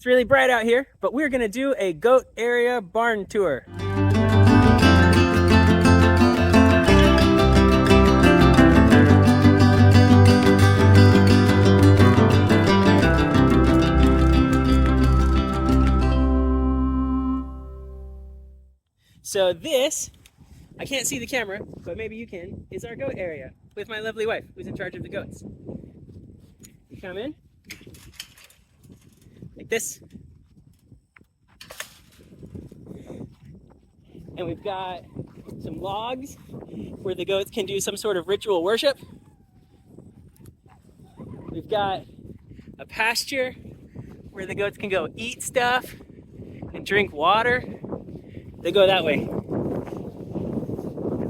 It's really bright out here, but we're gonna do a goat area barn tour. So this, I can't see the camera, but maybe you can, is our goat area with my lovely wife who's in charge of the goats. You come in, like this. And we've got some logs where the goats can do some sort of ritual worship. We've got a pasture where the goats can go eat stuff and drink water. They go that way.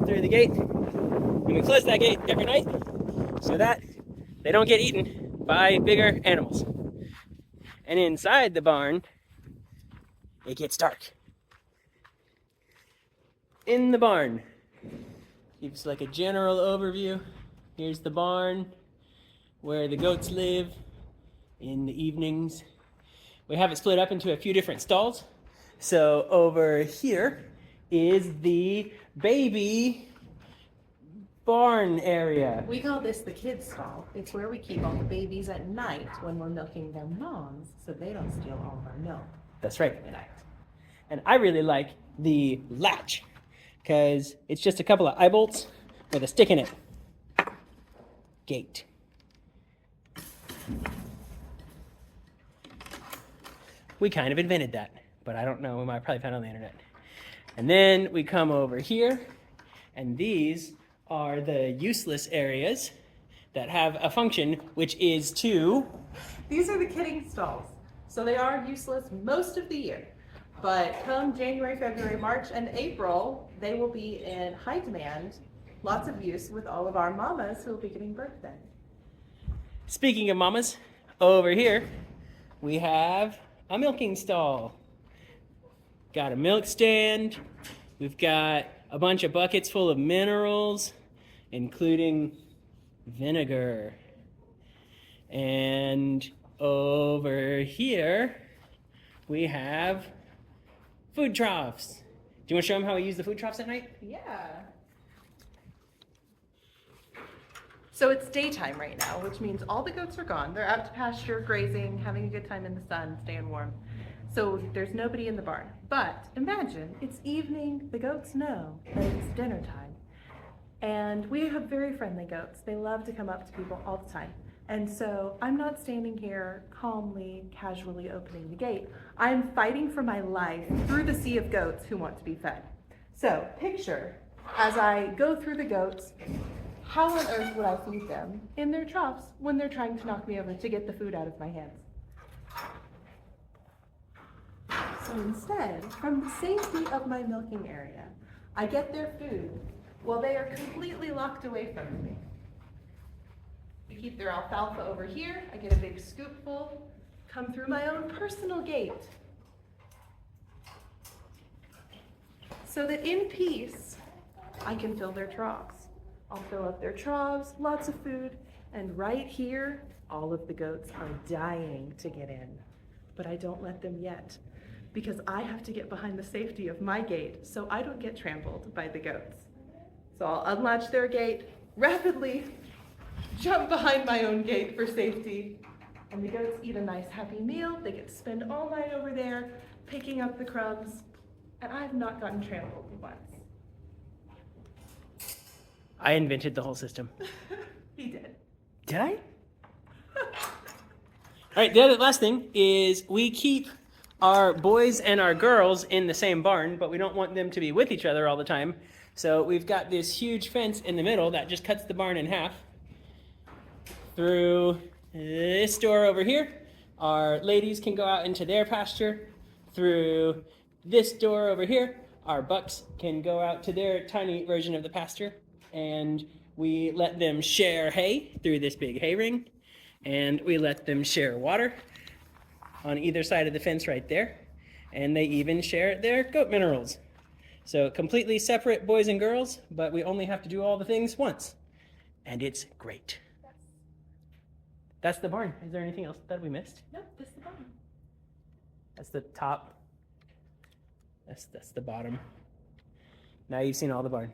Through the gate. And we close that gate every night so that they don't get eaten by bigger animals. And inside the barn, it gets dark. In the barn, gives like a general overview. Here's the barn where the goats live in the evenings. We have it split up into a few different stalls. So over here is the baby barn area. We call this the kids stall. It's where we keep all the babies at night when we're milking their moms so they don't steal all of our milk. That's right. At night. And I really like the latch because it's just a couple of eye bolts with a stick in it. Gate. We kind of invented that, but I don't know. We might probably found it on the internet. And then we come over here, and these are the useless areas that have a function, which is to... These are the kidding stalls. So they are useless most of the year. But come January, February, March, and April, they will be in high demand, lots of use with all of our mamas who will be giving birth then. Speaking of mamas, over here, we have a milking stall. Got a milk stand. We've got a bunch of buckets full of minerals, including vinegar. And over here, we have food troughs. Do you want to show them how we use the food troughs at night? Yeah. So it's daytime right now, which means all the goats are gone. They're out to pasture, grazing, having a good time in the sun, staying warm. So there's nobody in the barn. But imagine it's evening, the goats know that it's dinner time. And we have very friendly goats. They love to come up to people all the time. And so I'm not standing here calmly, casually opening the gate. I'm fighting for my life through the sea of goats who want to be fed. So picture, as I go through the goats, how on earth would I feed them in their troughs when they're trying to knock me over to get the food out of my hands? So instead, from the safety of my milking area, I get their food while they are completely locked away from me. We keep their alfalfa over here. I get a big scoopful, come through my own personal gate, so that in peace, I can fill their troughs. I'll fill up their troughs, lots of food, and right here, all of the goats are dying to get in. But I don't let them yet, because I have to get behind the safety of my gate so I don't get trampled by the goats. So I'll unlatch their gate, rapidly jump behind my own gate for safety, and the goats eat a nice happy meal. They get to spend all night over there picking up the crumbs, and I've not gotten trampled once. I invented the whole system. He did. Did I? All right, the last thing is we keep our boys and our girls in the same barn, but we don't want them to be with each other all the time. So we've got this huge fence in the middle that just cuts the barn in half. Through this door over here, our ladies can go out into their pasture. Through this door over here, our bucks can go out to their tiny version of the pasture. And we let them share hay through this big hay ring. And we let them share water on either side of the fence right there. And they even share their goat minerals. So completely separate boys and girls, but we only have to do all the things once. And it's great. That's the barn. Is there anything else that we missed? Nope, this is the barn. That's the top. That's the bottom. Now you've seen all the barn.